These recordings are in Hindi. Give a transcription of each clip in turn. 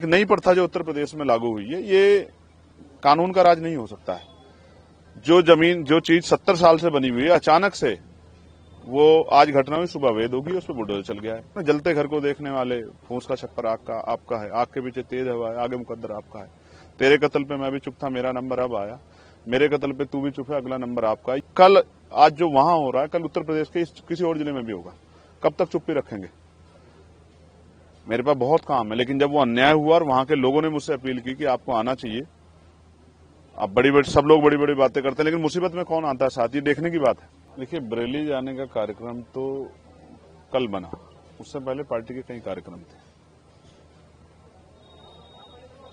नई प्रथा जो उत्तर प्रदेश में लागू हुई है, ये कानून का राज नहीं हो सकता है। जो चीज 70 साल से बनी हुई है, अचानक से वो आज घटना हुई, सुबह वेद होगी, उस पर बुलडोजर चल गया है। जलते घर को देखने वाले, फूस का छप्पर आपका है, आग के पीछे तेज हवा है, आगे मुकद्दर आपका है। तेरे कत्ल पे मैं भी चुप था, मेरा नंबर अब आया। मेरे कत्ल पे तू भी चुप है, अगला नंबर आपका है। कल आज जो वहां हो रहा है, कल उत्तर प्रदेश के किसी और जिले में भी होगा। कब तक चुप्पी रखेंगे? मेरे पास बहुत काम है, लेकिन जब वो अन्याय हुआ और वहां के लोगों ने मुझसे अपील की कि आपको आना चाहिए। अब सब लोग बड़ी बड़ी बातें करते हैं, लेकिन मुसीबत में कौन आता है साथ, ये देखने की बात है। देखिए, बरेली जाने का कार्यक्रम तो कल बना, उससे पहले पार्टी के कई कार्यक्रम थे।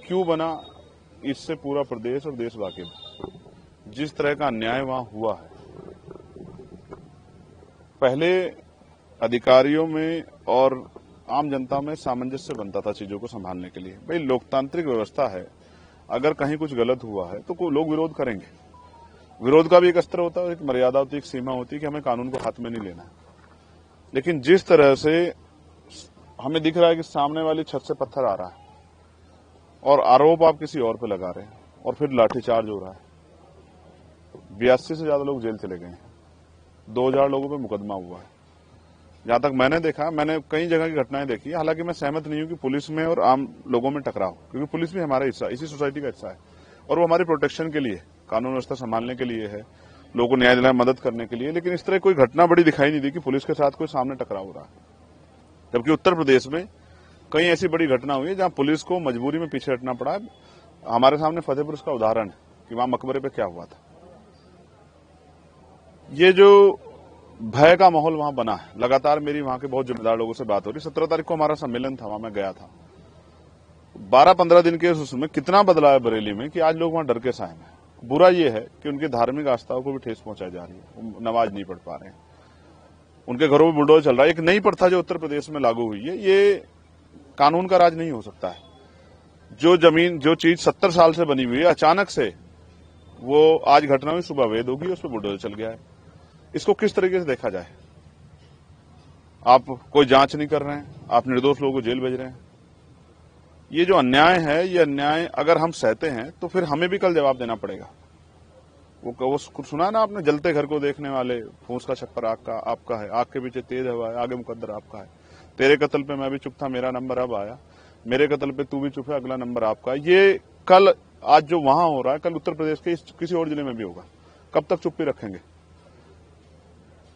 क्यों बना, इससे पूरा प्रदेश और देश वाकिफ। जिस तरह का अन्याय वहां हुआ है, पहले अधिकारियों में और आम जनता में सामंजस्य बनता था चीजों को संभालने के लिए। भाई, लोकतांत्रिक व्यवस्था है, अगर कहीं कुछ गलत हुआ है तो लोग विरोध करेंगे। विरोध का भी एक अस्त्र होता है, एक मर्यादा होती है, एक सीमा होती है कि हमें कानून को हाथ में नहीं लेना है। लेकिन जिस तरह से हमें दिख रहा है कि सामने वाली छत से पत्थर आ रहा है और आरोप आप किसी और पे लगा रहे हैं, और फिर लाठीचार्ज हो रहा है। 82 से ज्यादा लोग जेल चले गए हैं, 2000 लोगों पे मुकदमा हुआ है। जहां तक मैंने देखा, मैंने कई जगह की घटनाएं देखी। हालांकि मैं सहमत नहीं हूं कि पुलिस में और आम लोगों में टकराव, क्योंकि पुलिस भी हमारा हिस्सा, इसी सोसाइटी का हिस्सा है, और वो हमारी प्रोटेक्शन के लिए, कानून व्यवस्था संभालने के लिए है, लोगों को न्याय दिलाने में मदद करने के लिए। लेकिन इस तरह कोई घटना बड़ी दिखाई नहीं दी कि पुलिस के साथ कोई सामने टकराव हो रहा है। जबकि उत्तर प्रदेश में कई ऐसी बड़ी घटना हुई है जहां पुलिस को मजबूरी में पीछे हटना पड़ा है। हमारे सामने फतेहपुर उसका उदाहरण है कि वहां मकबरे पे क्या हुआ था। ये जो भय का माहौल वहां बना है, लगातार मेरी वहां के बहुत जिम्मेदार लोगों से बात हो रही। 17 तारीख को हमारा सम्मेलन था, वहां मैं गया था। 12-15 दिन के उसमें कितना बदलाव है बरेली में कि आज लोग वहां डर के साए हैं। बुरा ये है कि उनकी धार्मिक आस्थाओं को भी ठेस पहुंचाई जा रही है, नमाज नहीं पढ़ पा रहे हैं, उनके घरों में बुलडोजर चल रहा है। एक नई प्रथा जो उत्तर प्रदेश में लागू हुई है, ये कानून का राज नहीं हो सकता है। जो चीज 70 साल से बनी हुई है, अचानक से वो आज घटना हुई, सुबह वेद होगी, उस पर बुलडोजर चल गया है। इसको किस तरीके से देखा जाए? आप कोई जांच नहीं कर रहे हैं, आप निर्दोष लोगों को जेल भेज रहे हैं। ये जो अन्याय है, ये अन्याय अगर हम सहते हैं तो फिर हमें भी कल जवाब देना पड़ेगा। वो सुना ना आपने, जलते घर को देखने वाले, फूस का छप्पर आपका है, आग के पीछे तेज हवा है, आगे मुकद्दर आपका है। तेरे कत्ल पे मैं भी चुप था, मेरा नंबर अब आया। मेरे कत्ल पे तू भी चुप है, अगला नंबर आपका है। ये कल आज जो वहां हो रहा है, कल उत्तर प्रदेश के किसी और जिले में भी होगा। कब तक चुप्पी रखेंगे?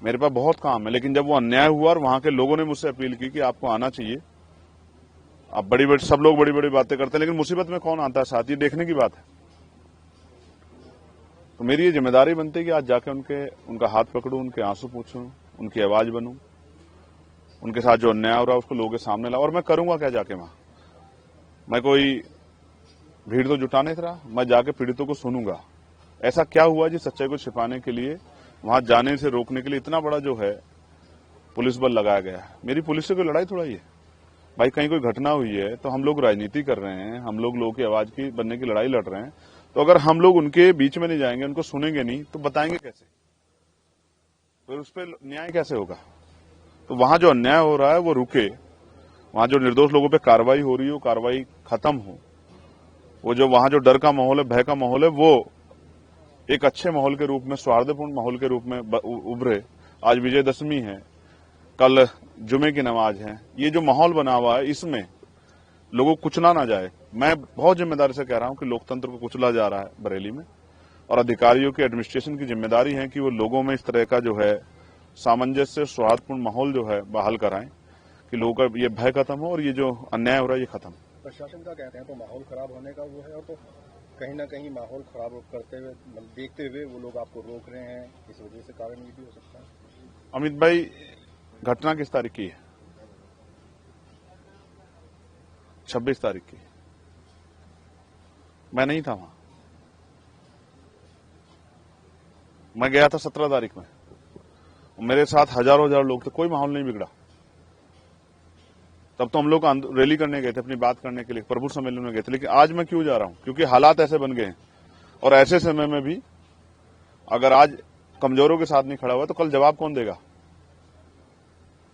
मेरे पास बहुत काम है, लेकिन जब वो अन्याय हुआ और वहां के लोगों ने मुझसे अपील की कि आपको आना चाहिए। अब सब लोग बड़ी बड़ी बातें करते हैं, लेकिन मुसीबत में कौन आता है साथ, ये देखने की बात है। तो मेरी ये जिम्मेदारी बनती है कि आज जाके उनका हाथ पकड़ूं, उनके आंसू पूछूं, उनकी आवाज बनूं, उनके साथ जो अन्याय हो रहा है उसको लोगों के सामने लाऊं। और मैं करूंगा क्या जाके वहां? मैं कोई भीड़ तो जुटा नहीं रहा, मैं जाके पीड़ितों को सुनूंगा। ऐसा क्या हुआ जिस सच्चाई को छिपाने के लिए, वहां जाने से रोकने के लिए इतना बड़ा जो है पुलिस बल लगाया गया है। मेरी पुलिस से कोई लड़ाई थोड़ा ही है भाई। कहीं कोई घटना हुई है तो हम लोग राजनीति कर रहे हैं, हम लोगों की आवाज की बनने की लड़ाई लड़ रहे हैं। तो अगर हम लोग उनके बीच में नहीं जाएंगे, उनको सुनेंगे नहीं, तो बताएंगे कैसे? फिर उस पर न्याय कैसे होगा? तो वहां जो अन्याय हो रहा है वो रुके, वहां जो निर्दोष लोगों पे कार्रवाई हो रही है वो कार्रवाई खत्म हो। वो जो वहां जो डर का माहौल है, भय का माहौल है, वो एक अच्छे माहौल के रूप में, सौहार्दपूर्ण माहौल के रूप में उभरे। आज विजयदशमी है, कल जुमे की नमाज है। ये जो माहौल बना हुआ है, इसमें लोगों को कुचला ना जाए। मैं बहुत जिम्मेदारी से कह रहा हूं कि लोकतंत्र को कुचला जा रहा है बरेली में, और अधिकारियों की, एडमिनिस्ट्रेशन की जिम्मेदारी है कि वो लोगों में इस तरह का जो है सामंजस्य, सौहार्दपूर्ण माहौल जो है बहाल कराएं, कि लोगों का ये भय खत्म हो और ये जो अन्याय हो रहा है ये खत्म। प्रशासन का कहते हैं तो माहौल खराब होने का वो है, और तो कहीं ना कहीं माहौल खराब करते हुए, देखते हुए वो लोग आपको रोक रहे हैं, इस वजह से कारण ये भी हो सकता है। अमित भाई, घटना किस तारीख की है? 26 तारीख की। मैं नहीं था वहां, मैं गया था 17 तारीख में। मेरे साथ हजारों लोग थे, कोई माहौल नहीं बिगड़ा। तब तो हम लोग रैली करने गए थे, अपनी बात करने के लिए, प्रभु सम्मेलन में गए थे। लेकिन आज मैं क्यों जा रहा हूं? क्योंकि हालात ऐसे बन गए हैं, और ऐसे समय में भी अगर आज कमजोरों के साथ नहीं खड़ा हुआ तो कल जवाब कौन देगा?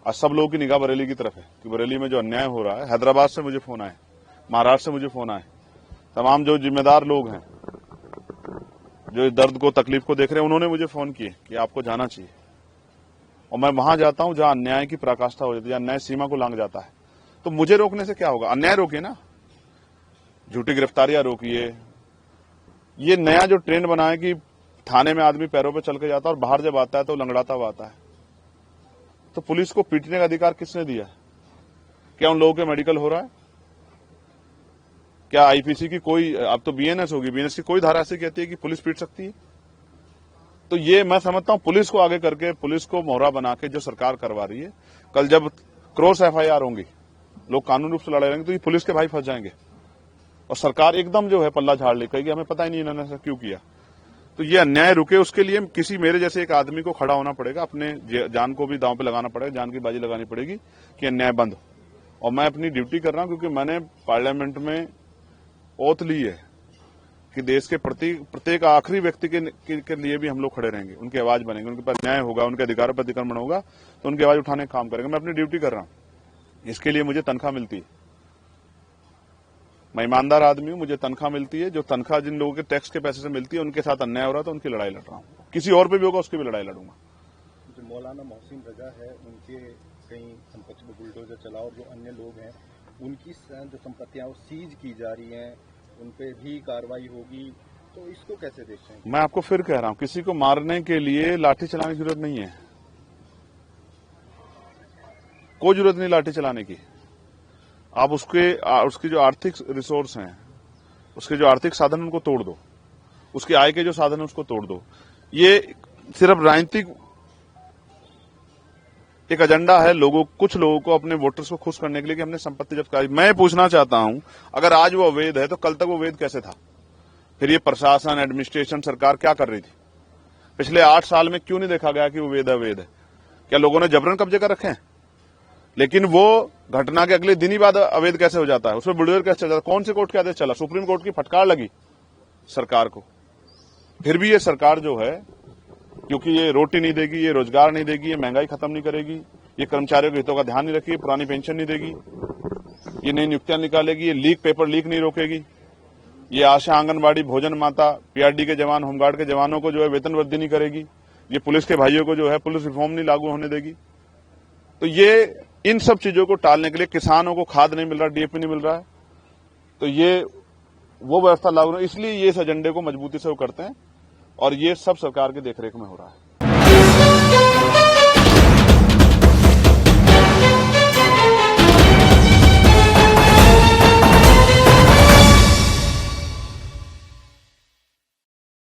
आज सब लोगों की निगाह बरेली की तरफ है कि बरेली में जो अन्याय हो रहा है। हैदराबाद से मुझे फोन आए महाराष्ट्र से मुझे फोन आए, तमाम जो जिम्मेदार लोग हैं, जो इस दर्द को, तकलीफ को देख रहे हैं, उन्होंने मुझे फोन किए कि आपको जाना चाहिए। और मैं वहां जाता हूं जहां अन्याय की पराकाष्ठा हो जाती है, अन्याय सीमा को लांघ जाता है। तो मुझे रोकने से क्या होगा? अन्याय रोकिए ना, झूठी गिरफ्तारियां रोकिए। ये नया जो ट्रेंड बना है कि थाने में आदमी पैरों पे चल के जाता है और बाहर जब आता है तो लंगड़ाता हुआ आता है। तो पुलिस को पीटने का अधिकार किसने दिया है? क्या उन लोगों के मेडिकल हो रहा है? क्या आईपीसी की कोई, अब तो बीएनएस होगी, बीएनएस की कोई धारा ऐसी कहती है कि पुलिस पीट सकती है? तो ये मैं समझता हूं पुलिस को आगे करके, पुलिस को मोहरा बना के जो सरकार करवा रही है, कल जब क्रॉस एफआईआर होंगी, लोग कानूनी रूप से लड़ाई रहेंगे, तो ये पुलिस के भाई फंस जाएंगे और सरकार एकदम जो है पल्ला झाड़ ले, कहेगी हमें पता ही नहीं इन्होंने ऐसा क्यों किया। तो ये अन्याय रुके, उसके लिए किसी मेरे जैसे एक आदमी को खड़ा होना पड़ेगा, अपने जान को भी दांव पे लगाना पड़ेगा, जान की बाजी लगानी पड़ेगी कि अन्याय बंद हो। और मैं अपनी ड्यूटी कर रहा हूं क्योंकि मैंने पार्लियामेंट में ओथ ली है कि देश के प्रत्येक आखिरी व्यक्ति के लिए भी हम लोग खड़े रहेंगे, उनकी आवाज बनेंगे, उनके पास न्याय होगा, उनके अधिकारों पर अतिक्रमण होगा तो उनकी आवाज उठाने का काम करेंगे। मैं अपनी ड्यूटी कर रहा हूं, इसके लिए मुझे तनख्वाह मिलती है। मैं ईमानदार आदमी हूं, मुझे तनख्वाह मिलती है। जो तनख्वाह जिन लोगों के टैक्स के पैसे से मिलती है, उनके साथ अन्याय हो रहा है तो उनकी लड़ाई लड़ रहा हूं। किसी और पे भी होगा उसकी भी लड़ाई लड़ूंगा। जो मौलाना मोहसिन रजा है, उनके कहीं संपत्ति में बुलडोजर चला और जो अन्य लोग हैं उनकी जो संपत्तियां सीज की जा रही हैं, उन पे भी कार्रवाई होगी, तो इसको कैसे देखते हैं? मैं आपको फिर कह रहा हूं, किसी को मारने के लिए लाठी चलाने की जरूरत नहीं है, कोई जरूरत नहीं लाठी चलाने की। आप उसकी जो आर्थिक रिसोर्स हैं, उसके जो आर्थिक साधन उनको तोड़ दो, उसके आय के जो साधन है उसको तोड़ दो। ये सिर्फ राजनीतिक एक एजेंडा है, कुछ लोगों को, अपने वोटर्स को खुश करने के लिए कि हमने संपत्ति जब्त कराई। मैं पूछना चाहता हूं, अगर आज वो अवैध है तो कल तक वो अवैध कैसे था? फिर ये प्रशासन, एडमिनिस्ट्रेशन, सरकार क्या कर रही थी? पिछले 8 साल में क्यों नहीं देखा गया कि वो अवैध है? क्या लोगों ने जबरन कब्जे कर रखे हैं? लेकिन वो घटना के अगले दिन ही बाद अवैध कैसे हो जाता है? उसमें बुलडोजर कैसे चल जाता है? कौन से कोर्ट के आदेश चला? सुप्रीम कोर्ट की फटकार लगी सरकार को। फिर भी ये सरकार जो है, क्योंकि ये रोटी नहीं देगी, ये रोजगार नहीं देगी, ये महंगाई खत्म नहीं करेगी, ये कर्मचारियों के हितों का ध्यान नहीं रखेगी, पुरानी पेंशन नहीं देगी, ये नई नियुक्तियां निकालेगी, ये पेपर लीक नहीं रोकेगी, ये आशा, आंगनबाड़ी, भोजन माता, पीआरडी के जवान, होमगार्ड के जवानों को जो है वेतन वृद्धि नहीं करेगी, ये पुलिस के भाइयों को जो है पुलिस रिफॉर्म नहीं लागू होने देगी। तो ये इन सब चीजों को टालने के लिए, किसानों को खाद नहीं मिल रहा, डीएपी नहीं मिल रहा है, तो ये वो व्यवस्था लागू, इसलिए ये इस एजेंडे को मजबूती से वो करते हैं और ये सब सरकार की देखरेख में हो रहा है।